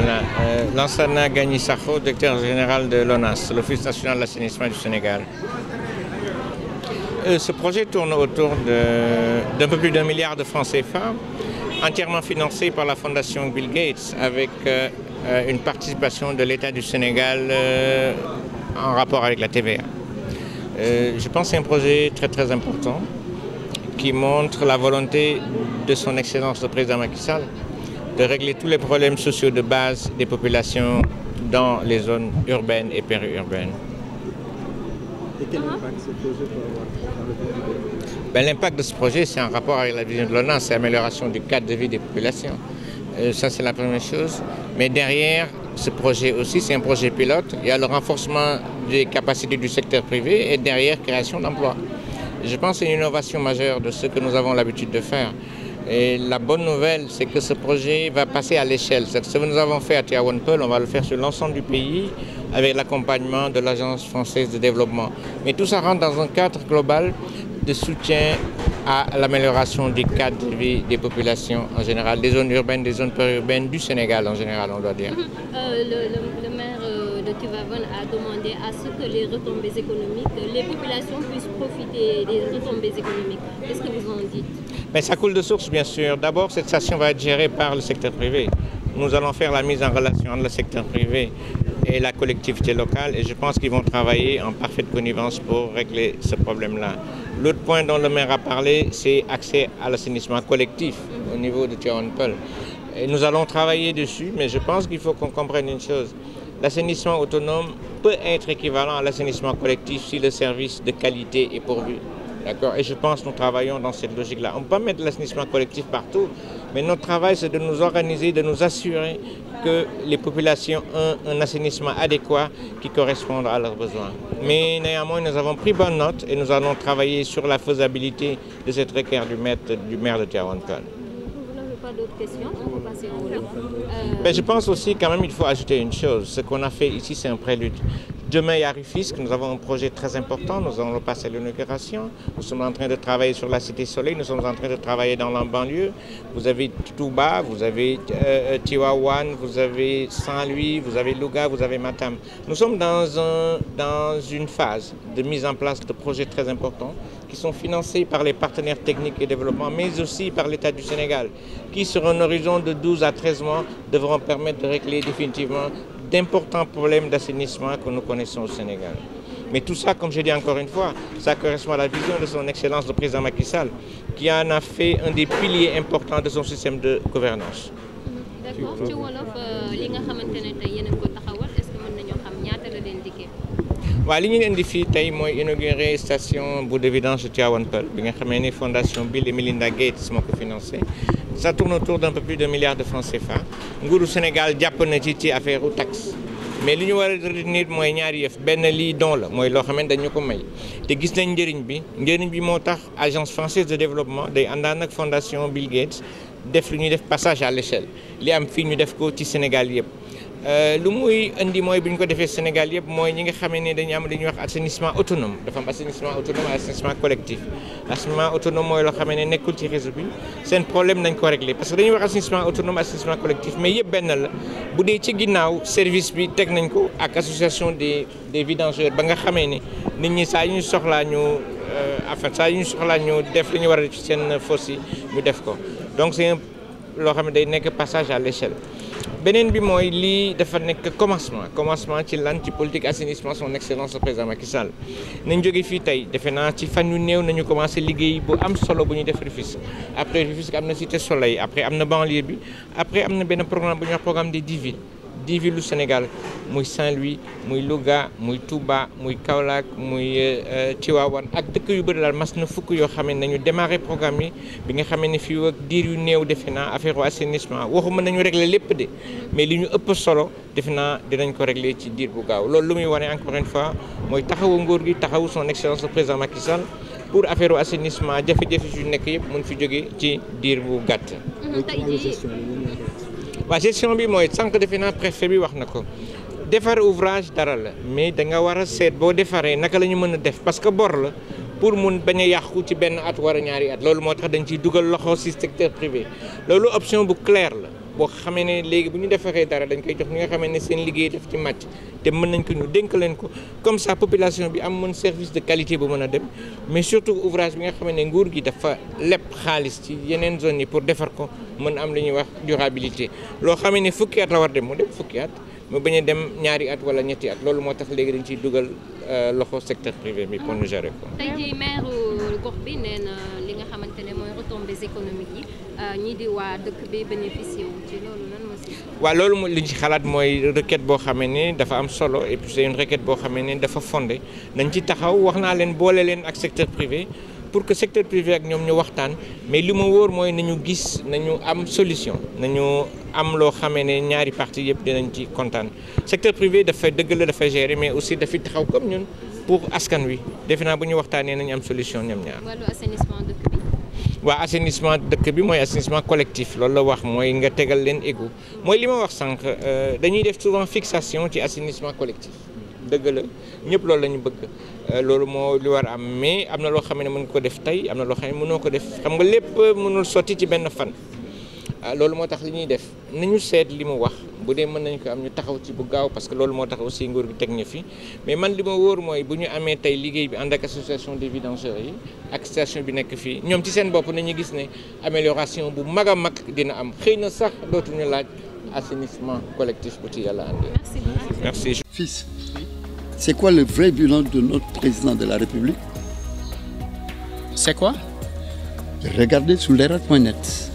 Voilà, Lansana Gagny Sakho, directeur général de l'ONAS, l'Office national de l'assainissement du Sénégal. Ce projet tourne autour d'un peu plus d'1 milliard de francs CFA, entièrement financé par la fondation Bill Gates, avec une participation de l'État du Sénégal en rapport avec la TVA. Je pense que c'est un projet très important qui montre la volonté de son Excellence le Président Macky Sall de régler tous les problèmes sociaux de base des populations dans les zones urbaines et périurbaines. Et quel impact ce projet peut avoir dans le quotidien? L'impact de ce projet, c'est en rapport avec la vision de l'ONAS, c'est l'amélioration du cadre de vie des populations. Ça, c'est la première chose. Mais derrière ce projet aussi, c'est un projet pilote. Il y a le renforcement des capacités du secteur privé et derrière, création d'emplois. Je pense que c'est une innovation majeure de ce que nous avons l'habitude de faire. Et la bonne nouvelle, c'est que ce projet va passer à l'échelle. Ce que nous avons fait à Tivaouane Peulh, on va le faire sur l'ensemble du pays avec l'accompagnement de l'Agence française de développement. Mais tout ça rentre dans un cadre global de soutien à l'amélioration du cadre de vie des populations en général, des zones urbaines, des zones périurbaines, du Sénégal en général, on doit dire. Le maire de Tivaouane a demandé à ce que les retombées économiques, les populations puissent profiter des retombées économiques. Qu'est-ce que vous en dites? Mais ça coule de source, bien sûr. D'abord, cette station va être gérée par le secteur privé. Nous allons faire la mise en relation entre le secteur privé et la collectivité locale et je pense qu'ils vont travailler en parfaite connivence pour régler ce problème-là. L'autre point dont le maire a parlé, c'est accès à l'assainissement collectif au niveau de Tivaouane Peulh. Et nous allons travailler dessus, mais je pense qu'il faut qu'on comprenne une chose. L'assainissement autonome peut être équivalent à l'assainissement collectif si le service de qualité est pourvu. D'accord. Et je pense que nous travaillons dans cette logique-là. On ne peut pas mettre l'assainissement collectif partout, mais notre travail, c'est de nous organiser, de nous assurer que les populations ont un assainissement adéquat qui corresponde à leurs besoins. Mais néanmoins, nous avons pris bonne note et nous allons travailler sur la faisabilité de cette requête du maire de Tivaouane Peulh. Vous n'avez pas d'autres questions? On peut passer au wolof. Je pense aussi quand même il faut ajouter une chose. Ce qu'on a fait ici, c'est un prélude. Demain, il y a Rufisque, nous avons un projet très important, nous allons le passer à l'inauguration. Nous sommes en train de travailler sur la Cité Soleil, nous sommes en train de travailler dans la banlieue. Vous avez Touba, vous avez Tivaouane, vous avez Saint-Louis, vous avez Louga, vous avez Matam. Nous sommes dans une phase de mise en place de projets très importants qui sont financés par les partenaires techniques et développement, mais aussi par l'État du Sénégal, qui sur un horizon de 12 à 13 mois devront permettre de régler définitivement d'importants problèmes d'assainissement que nous connaissons au Sénégal. Mais tout ça, comme je dis encore une fois, ça correspond à la vision de son Excellence le Président Macky Sall, qui en a fait un des piliers importants de son système de gouvernance. D'accord. Ci wolof li nga xamante ne tey yéen a ko taxawal, est-ce que mën nañoo xam ñaata la leen dikkee? waaw li ñu indi fii tey mooy inauguré station boue de vidange de Tivaouane Peulh bi nga xamee ni fondation Bill et Melinda Gates moo ko financé. Ça tourne autour d'un peu plus d'1 milliard de francs CFA. nguuru Sénégal jàpp na ci affaire u taxe mais li ñu war a retenir mooy ñaari yëf benn lii don la mooy loo xam ne dañu ko may te gis nañ njëriñ bi moo tax agence française de développement day àndaan ak fondation Bill Gates def lu ñuy def passage à l'échelle li am fii ñu def ko ci Sénégal yëpp. lu muy indi mooy bu ñu ko defee Sénégal yëpp mooy ñi nga xamee ne dañu am li ñuy wax assainissement autonome dafa am assainissement autonome ak assainissement collectif. Assainissement autonome mooy loo xamee ne nekkul ci réseau bi seen problème nañ ko régler parce que dañuy wax assainissement autonome assainissement collectif mais yëpp benn la bu dee ci ginnaaw service bi teg nañ ko ak association des vidangeurs ba nga xamee ne nit ñi saa yu ñu soxlaa ñu def li ñu war a def ci seen fosse yi ñu def ko donc c'est loo xam ne day nekk passage à l'échelle. beneen bi mooy lii dafa nekk commencement ci lan ci politique assainissement son excellence le président Macky Sall nañ jóge fii tey defe naa ci fan yu néew nañu commencé liggéey bu am solo bu ñuy def Rufisque après Rufisque am na Cité Soleil après am na banlieue bi après am na benn programme bu ñuy wax programme des 10 villes du Sénégal muy Saint-Louis muy Louga muy Touba muy Kaolack muy Tivaouane ak dëkk yu bëri daal mas na fukk yoo xam ne nañu démarré programme yi bi nga xamee ne fii ak diir yu néew defe naa affaire u assainissement waxuma nañu régler lépp de mais li ñu ëpp solo defe naa dinañ ko régler ci diir bu gaaw loolu lu muy wane encore une fois mooy taxawu nguur gi taxawu son excellence le président Macky Sall pour affaire u assainissement jafe-jafe yu nekk yëpp mun fi jóge ci diir bu gàtt. waaw gestion bi mooy sànq defe naa préfet bi wax na ko defar ouvrage dara la mais da nga war a seet boo defaree naka la ñu mën a def parce que bor la pour mun bañ a yàqu ci benn at war a ñaari at loolu moo tax dañ ciy dugal loxo ci secteur privé loolu option bu claire la boo xamee ne léegi bu ñu defaree dara dañ koy jox ñi nga xamee ne seen liggéey daf ci màcc te mën nañ ko ñu dénk leen ko comme ça population bi am mën service de qualité bu mën a dem mais surtout ouvrage bi nga xamee ne nguur gi dafa leb xaalis ci yeneen zones yi pour defar ko mën am li ñuy wax durabilité loo xamee ne fukki at la war dem mu dem fukki at mu bañ a dem ñaari at wala ñetti at loolu moo tax léegi dañ ciy dugal loxo secteur privé bi pour ñu gérer ko. tey jii maire gox bi nee na li nga xamante ne mooy retombées économiques yi ñii di waa dëkk bi bénéficié wu ci loolu nan moo si. waaw loolu li ñu ci xalaat mooy requête boo xamee ne dafa am solo et puis c'est une requête boo xamee ne dafa fondé nañ ci taxaw wax naa leen boole leen ak secteur privé. pour que secteur privé ak ñoom ñu waxtaan mais li ma wóor mooy nañu gis nañu am solution nañu am loo xamee ne ñaari parties yëpp dinañ ci kontaan secteur privé dafay dëgg la dafay gérer mais aussi dafay taxaw comme ñun pour askan wi defe naa bu ñu waxtaanee nañu am solution ñoom ñaar. wàllu assainissement dëkk bi. waaw assainissement dëkk bi mooy assainissement collectif loolu la wax mooy nga tegal leen égout mooy li ma wax sànq dañuy def souvent fixation ci assainissement collectif. dëgg la ñëpp loolu la ñu bëgg loolu moo li war a am mais am na loo xam ne mën nga ko def tey am na loo xam ne mënoo ko def xam nga lépp mënul sotti ci benn fan loolu moo tax li ñuy def nañu seet li mu wax bu dee mën nañ ko am ñu taxaw ci bu gaaw parce que loolu moo tax aussi nguur gi teg ñu fi mais man li ma wóor mooy bu ñu amee tey liggéey bi ànd ak association des vidangeurs yi ak station bi nekk fii ñoom ci seen bopp nañu gis ne amélioration bu mag a mag dina am xëy na sax dootuñu laaj assainissement collectif bu ci yàlla andi. Merci. Fils, c'est quoi le vrai bilan de notre président de la République? C'est quoi? Regardez sur leral.net.